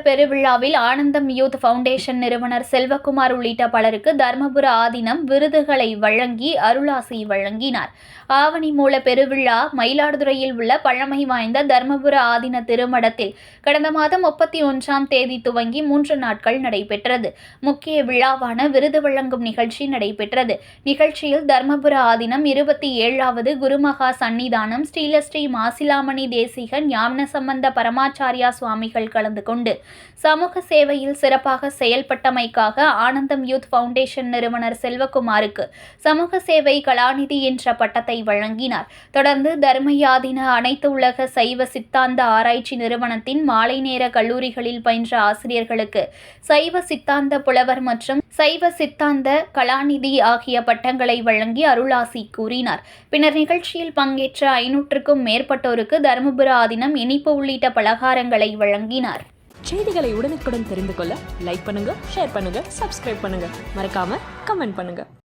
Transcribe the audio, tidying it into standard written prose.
பெருவிழாவில் ஆனந்தம் youth foundation நிறுவனர் செல்வகுமார் உள்ளிட்ட பலருக்கு தர்மபுர ஆதீனம் விருதுகளை வழங்கி அருளாசி வழங்கினார். ஆவணி மூல பெருவிழா மயிலாடுதுறையில் உள்ள பழமை வாய்ந்த தர்மபுர ஆதீன திருமடத்தில் கடந்த மாதம் 31ஆம் தேதி துவங்கி 3 நாட்கள் நடைபெற்றது. முக்கிய விழாவான விருது வழங்கும் நிகழ்ச்சி நடைபெற்றது. நிகழ்ச்சியில் தர்மபுர ஆதீனம் 27வது குருமகா சன்னிதானம் ஸ்ரீலஸ்ரீ மாசிலாமணி தேசிகன் ஞானசம்பந்த பரமாச்சாரியா சுவாமிகள் கலந்து கொண்டு சமூக சேவையில் சிறப்பாக செயல்பட்டமைக்காக ஆனந்தம் யூத் ஃபவுண்டேஷன் நிறுவனர் செல்வகுமாருக்கு சமூக சேவை கலாநிதி என்ற பட்டத்தை வழங்கினார். தொடர்ந்து தர்மயாதீன அனைத்து உலக சைவ சித்தாந்த ஆராய்ச்சி நிறுவனத்தின் மாலை நேர கல்லூரிகளில் பயின்ற ஆசிரியர்களுக்கு சைவ சித்தாந்த புலவர் மற்றும் சைவ சித்தாந்த கலாநிதி ஆகிய பட்டங்களை வழங்கி அருளாசி கூறினார். பின்னர் நிகழ்ச்சியில் பங்கேற்ற 500க்கும் மேற்பட்டோருக்கு தர்மபுர ஆதீனம் இனிப்பு உள்ளிட்ட பலகாரங்களை வழங்கினார். செய்திகளை உடனுக்குடன் தெரிந்து கொள்ள லைக் பண்ணுங்க, ஷேர் பண்ணுங்க, சப்ஸ்கிரைப் பண்ணுங்க, மறக்காம கமெண்ட் பண்ணுங்க.